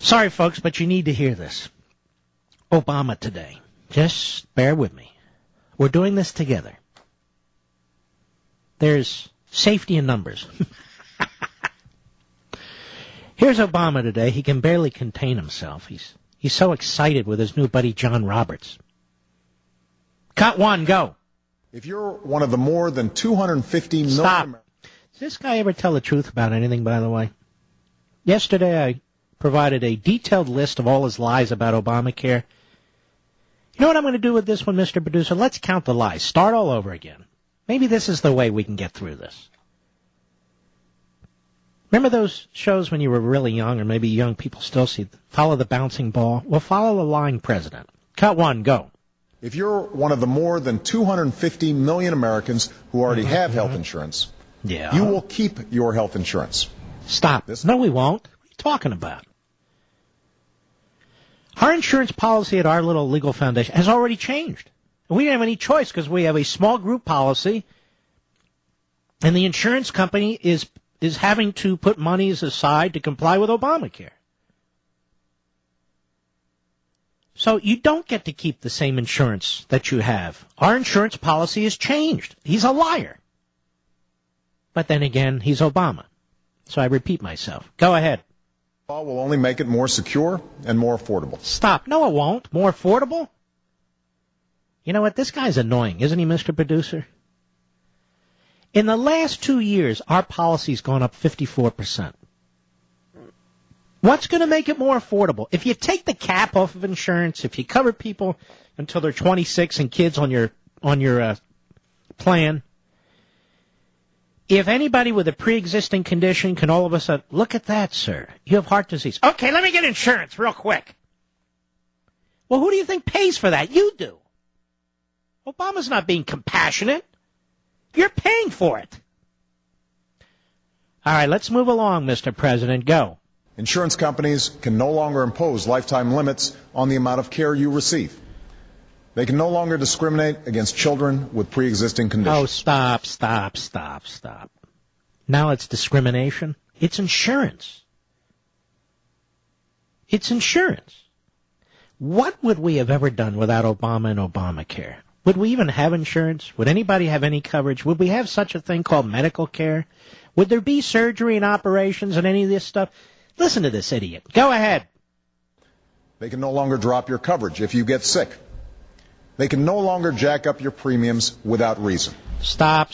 Sorry, folks, but you need to hear this. Obama today. Just bear with me. We're doing this together. There's safety in numbers. Here's Obama today. He can barely contain himself. He's so excited with his new buddy John Roberts. Cut one, go. If you're one of the more than 250 million... Stop. Does this guy ever tell the truth about anything, by the way? Yesterday I provided a detailed list of all his lies about Obamacare. You know what I'm going to do with this one, Mr. Producer? Let's count the lies. Start all over again. Maybe this is the way we can get through this. Remember those shows when you were really young, or maybe young people still see, Follow the Bouncing Ball? Well, follow the lying president. Cut one, go. If you're one of the more than 250 million Americans who already have health insurance, you will keep your health insurance. Stop. No, we won't. What are you talking about? Our insurance policy at our little legal foundation has already changed. We don't have any choice because we have a small group policy, and the insurance company is having to put monies aside to comply with Obamacare. So you don't get to keep the same insurance that you have. Our insurance policy has changed. He's a liar. But then again, he's Obama. So I repeat myself. Go ahead. Law will only make it more secure and more affordable. Stop. No, it won't. More affordable? You know what? This guy's annoying, isn't he, Mr. Producer? In the last 2 years, our policy's gone up 54%. What's going to make it more affordable? If you take the cap off of insurance, if you cover people until they're 26 and kids on your plan, if anybody with a pre-existing condition can all of a sudden, look at that, sir, you have heart disease. Okay, let me get insurance real quick. Well, who do you think pays for that? You do. Obama's not being compassionate. You're paying for it. All right, let's move along, Mr. President. Go. Insurance companies can no longer impose lifetime limits on the amount of care you receive. They can no longer discriminate against children with pre-existing conditions. Oh, stop. Now it's discrimination. It's insurance. It's insurance. What would we have ever done without Obama and Obamacare? Would we even have insurance? Would anybody have any coverage? Would we have such a thing called medical care? Would there be surgery and operations and any of this stuff? Listen to this idiot. Go ahead. They can no longer drop your coverage if you get sick. They can no longer jack up your premiums without reason. Stop.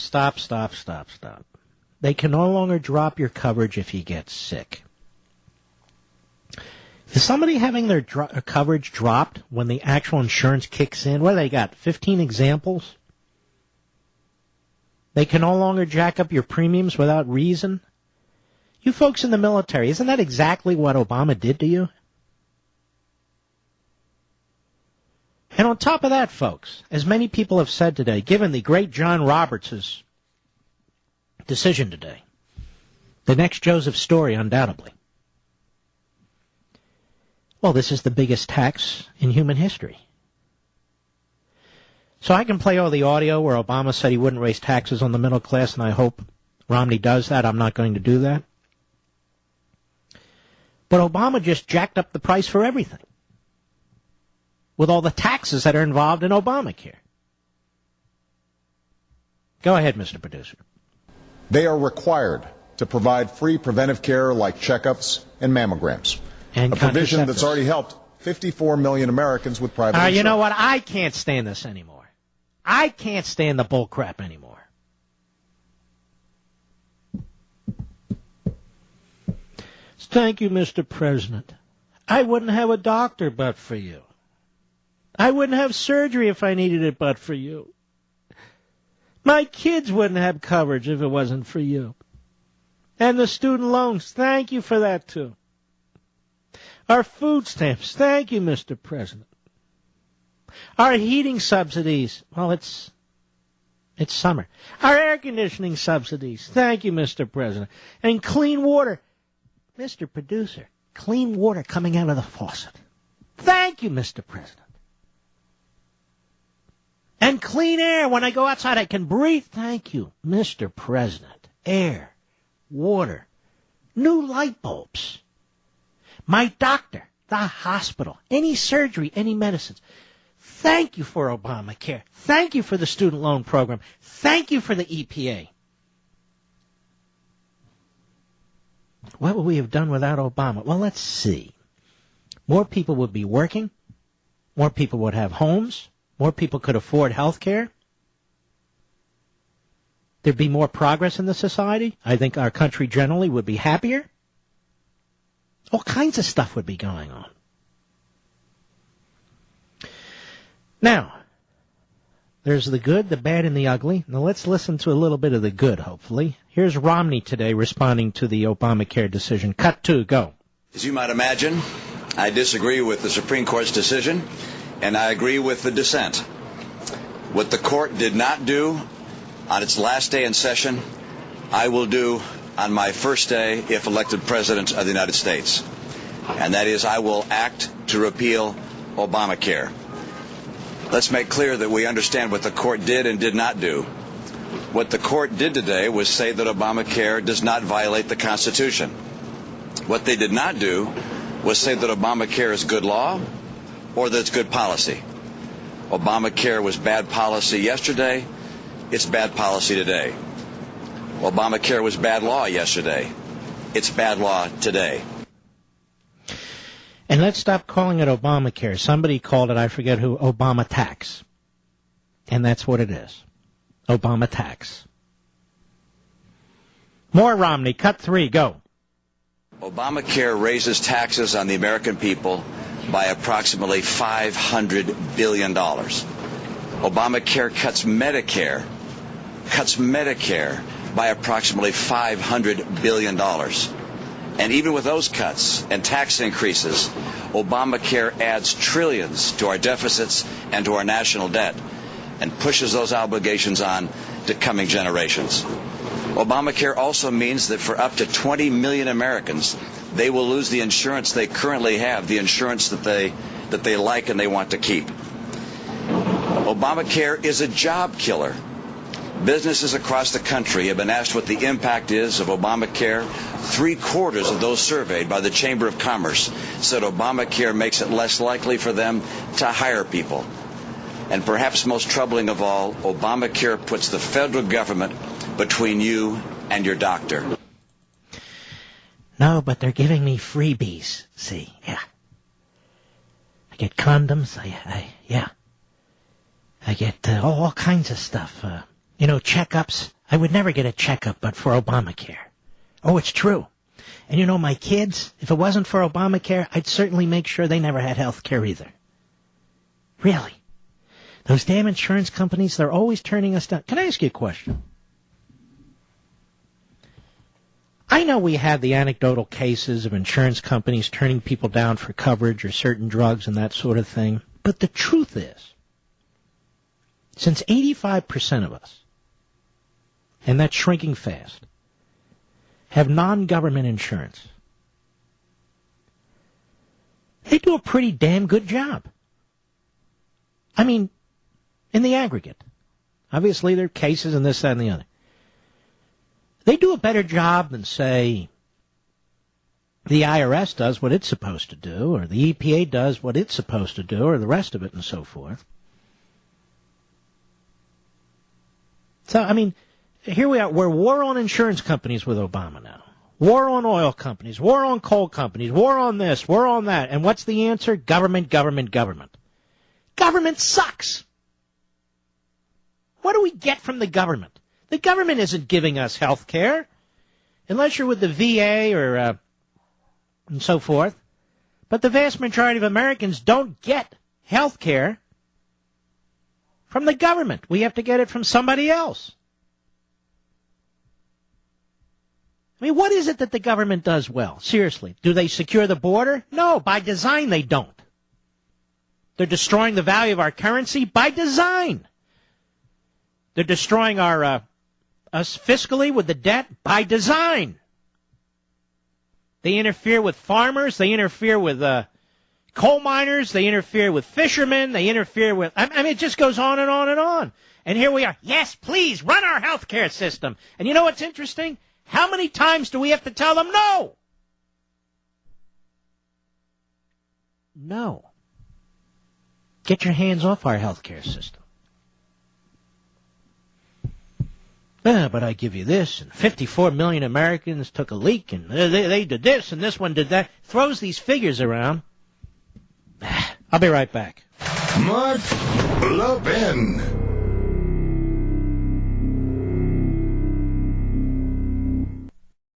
They can no longer drop your coverage if you get sick. Is somebody having their coverage dropped when the actual insurance kicks in? What do they got, 15 examples? They can no longer jack up your premiums without reason? You folks in the military, isn't that exactly what Obama did to you? And on top of that, folks, as many people have said today, given the great John Roberts' decision today, the next Joseph Story, undoubtedly. Well, this is the biggest tax in human history. So I can play all the audio where Obama said he wouldn't raise taxes on the middle class, and I hope Romney does that. I'm not going to do that. But Obama just jacked up the price for everything with all the taxes that are involved in Obamacare. Go ahead, Mr. Producer. They are required to provide free preventive care like checkups and mammograms, and a provision that's already helped 54 million Americans with private insurance. You know what? I can't stand this anymore. I can't stand the bull crap anymore. Thank you, Mr. President. I wouldn't have a doctor but for you. I wouldn't have surgery if I needed it but for you. My kids wouldn't have coverage if it wasn't for you. And the student loans, thank you for that too. Our food stamps, thank you, Mr. President. Our heating subsidies, well, it's summer. Our air conditioning subsidies, thank you, Mr. President. And clean water. Mr. Producer, clean water coming out of the faucet. Thank you, Mr. President. And clean air. When I go outside, I can breathe. Thank you, Mr. President. Air, water, new light bulbs. my doctor, the hospital, any surgery, any medicines. Thank you for Obamacare. Thank you for the student loan program. Thank you for the EPA. What would we have done without Obama? Well, let's see. More people would be working. More people would have homes. More people could afford health care. There'd be more progress in the society. I think our country generally would be happier. All kinds of stuff would be going on. Now, there's the good, the bad, and the ugly. Now let's listen to a little bit of the good, hopefully. Here's Romney today responding to the Obamacare decision. Cut 2, go. As you might imagine, I disagree with the Supreme Court's decision, and I agree with the dissent. What the court did not do on its last day in session, I will do on my first day if elected President of the United States. And that is, I will act to repeal Obamacare. Let's make clear that we understand what the court did and did not do. What the court did today was say that Obamacare does not violate the Constitution. What they did not do was say that Obamacare is good law or that it's good policy. Obamacare was bad policy yesterday. It's bad policy today. Obamacare was bad law yesterday. It's bad law today. And let's stop calling it Obamacare. Somebody called it, I forget who, Obama tax. And that's what it is. Obama tax. More Romney. Cut 3. Go. Obamacare raises taxes on the American people by approximately $500 billion. Obamacare cuts Medicare by approximately $500 billion. And even with those cuts and tax increases, Obamacare adds trillions to our deficits and to our national debt and pushes those obligations on to coming generations. Obamacare also means that for up to 20 million Americans, they will lose the insurance they currently have, the insurance that they like and they want to keep. Obamacare is a job killer. Businesses across the country have been asked what the impact is of Obamacare. 3/4 of those surveyed by the Chamber of Commerce said Obamacare makes it less likely for them to hire people. And perhaps most troubling of all, Obamacare puts the federal government between you and your doctor. No, but they're giving me freebies. See, yeah. I get condoms. I get all kinds of stuff. Checkups. I would never get a checkup but for Obamacare. Oh, it's true. And my kids, if it wasn't for Obamacare, I'd certainly make sure they never had health care either. Really. Those damn insurance companies, they're always turning us down. Can I ask you a question? I know we have the anecdotal cases of insurance companies turning people down for coverage or certain drugs and that sort of thing. But the truth is, since 85% of us, and that's shrinking fast, have non-government insurance, they do a pretty damn good job. I mean, in the aggregate. Obviously, there are cases and this, that, and the other. They do a better job than, say, the IRS does what it's supposed to do, or the EPA does what it's supposed to do, or the rest of it and so forth. So, I mean, here we are. We're war on insurance companies with Obama now. War on oil companies. War on coal companies. War on this. War on that. And what's the answer? Government, government, government. Government sucks. What do we get from the government? The government isn't giving us health care, unless you're with the VA or and so forth. But the vast majority of Americans don't get health care from the government. We have to get it from somebody else. I mean, what is it that the government does well? Seriously, do they secure the border? No, by design they don't. They're destroying the value of our currency by design. They're destroying us fiscally with the debt by design. They interfere with farmers. They interfere with coal miners. They interfere with fishermen. They interfere with... I mean, it just goes on and on and on. And here we are. Yes, please, run our health care system. And you know what's interesting? How many times do we have to tell them no? No. Get your hands off our healthcare system. But I give you this, and 54 million Americans took a leak, and they did this, and this one did that. Throws these figures around. I'll be right back. Mark Levin.